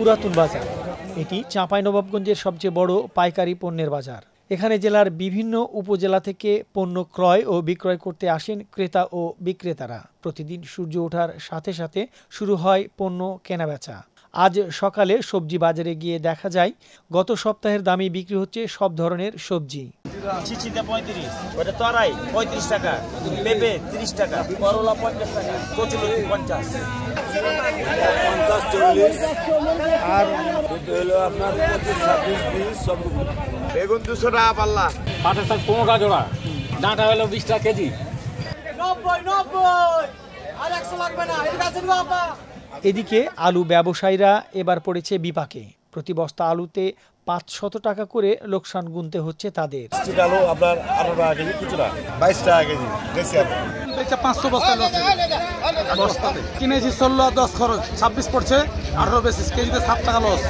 পুরাতন বাজার। এটি চাঁপাইনবাবগঞ্জের সবচেয়ে বড় পাইকারি পণ্যের বাজার। এখানে জেলার বিভিন্ন উপজেলা থেকে পণ্য ক্রয় ও বিক্রয় করতে আসেন ক্রেতা ও বিক্রেতারা। প্রতিদিন সূর্য ওঠার সাথে সাথে শুরু হয় পণ্য কেনাবেচা। আজ সকালে সবজি বাজারে গিয়ে দেখা যায় গত সপ্তাহের দামে বিক্রি হচ্ছে সব ধরনের সবজি। চিচিতে 35, ওটা তরাই 35 টাকা, পেঁপে 30 টাকা, করলা 50 টাকা, কচুলতি 50, 50 40 আর হলো আপনার 25 26 20 সব। বেগুন 200 টাকা পাল্লা, পাটের শাক 15 টাকা জোড়া, ডাঁটা হলো 20 টাকা কেজি। 90 আর 100 লাগবে না, এর কাছে বাবা। এদিকে আলু ব্যবসায়ীরা এবার পড়েছে বিপাকে। প্রতি বস্তা আলুতে 500 টাকা করে লোকসান গুনতে হচ্ছে তাদের। আলু আপনার 18 টাকা কেজি, খুচরা 22 টাকা কেজি, বেশি আলু 500 বস্তা লস বস্তাতে কিনেছি 16 10 খরচ 26 পড়ছে, 18 বেশি কেজিতে 7 টাকা লস।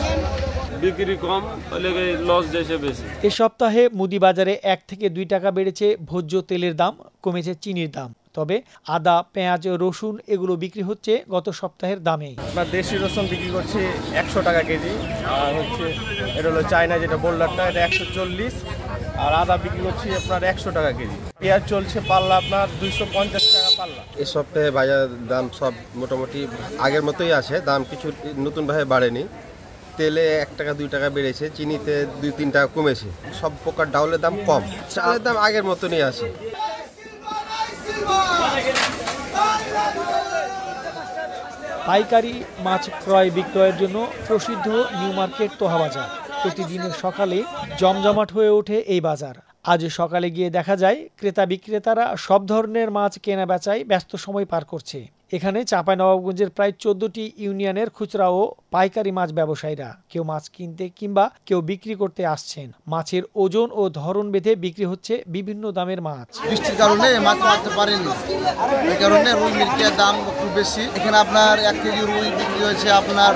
বিক্রি কম হলে লস যাচ্ছে বেশি। এ সপ্তাহে মুদি বাজারে 1 থেকে 2 টাকা বেড়েছে ভোজ্য তেলের দাম, কমেছে চিনির দাম। তবে আদা, পেঁয়াজ, রসুন এগুলো বিক্রি হচ্ছে গত সপ্তাহের দামে। আপনার দেশি রসুন বিক্রি করছি 100 টাকা কেজি, আর হচ্ছে এটা হলো চায়না যেটা বোল্ডারটা, এটা 140, আর আদা বিক্রি করছি আপনার 100 টাকা কেজি। পেঁয়াজ চলছে পাল্লা আপনার 250 টাকা পাল্লা। এই সপ্তাহে বাজার দাম সব মোটামুটি আগের মতোই আছে, দাম কিছু নতুনভাবে বাড়েনি। তেলে 1 টাকা 2 টাকা বেড়েছে, চিনিতে 2-3 টাকা কমেছে। সব প্রকার ডাউলের দাম কম, চালের দাম আগের মতনই আছে। পাইকারি মাছ ক্রয় বিক্রয়ের জন্য প্রসিদ্ধ নিউ মার্কেট তোহা বাজার। প্রতিদিনের সকালে জমজমাট হয়ে ওঠে এই বাজার। আজ সকালে গিয়ে দেখা যায় ক্রেতা বিক্রেতারা সব ধরনের মাছ কেনা বেচায় ব্যস্ত সময় পার করছে। এখানে চাঁপাইনবাবগঞ্জের প্রায় 14টি ইউনিয়নের খুচরা ও পাইকারি মাছ ব্যবসায়ীরা কেউ মাছ কিনতে কিংবা কেউ বিক্রি করতে আসছেন। মাছের ওজন ও ধরন বেঁধে বিক্রি হচ্ছে বিভিন্ন দামের মাছ। বৃষ্টির কারণে মাছ মারতে পারেনি, এই কারণে রুই মিরকের দাম খুব বেশি। এখানে আপনার 1 কেজি রুই বিক্রি হয়েছে আপনার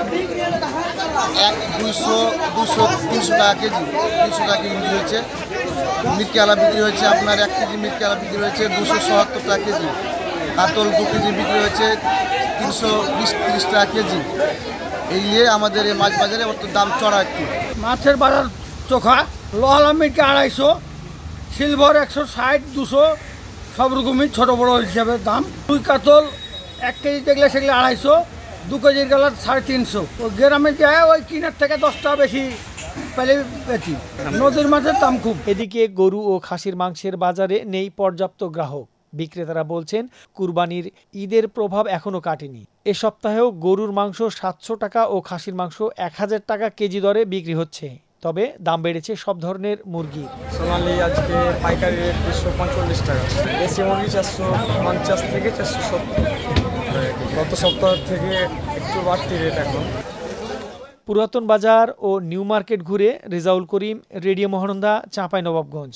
200-300 টাকা কেজি, 300 টাকা কেজি বিক্রি হয়েছে। মিরকেলা বিক্রি হয়েছে আপনার 1 কেজি মিরকেলা বিক্রি হয়েছে 270 টাকা কেজি। কাতল 2 কেজি বিক্রি হয়েছে 320-30 টাকা কেজি। এই নিয়ে আমাদের এই মাছ বাজারে দাম চড়া একটু। মাছের বাজার চোখা, লোহালা মিটকে 250, সিলভার 160-200, সব রকমই ছোটো বড়ো হিসাবে দাম। রুই কাতল 1 কেজি দেখলে সেগুলো 250, 2 কেজির গেলে 350। ওই গ্রামে যায় ওই কিনার থেকে 10 টাকা বেশি পেলে বেশি। নদীর মাছের দাম খুব। এদিকে গরু ও খাসির মাংসের বাজারে নেই পর্যাপ্ত গ্রাহক। বিক্রেতারা বলছেন কুরবানির ঈদের প্রভাব এখনো কাটেনি। এ সপ্তাহেও গরুর মাংস 700 টাকা ও খাসির মাংস 1000 টাকা কেজি দরে বিক্রি হচ্ছে। তবে দাম বেড়েছে সব ধরনের মুরগি। সোনালি আজকে পাইকারি রেট 245 টাকা, দেশি মুরগি 450 থেকে 470। গত সপ্তাহ থেকে একটু বাড়তি রেট এখন। পুরাতন বাজার ও নিউ মার্কেট ঘুরে রেজাউল করিম, রেডিও মহানন্দা, চাঁপাইনবাবগঞ্জ।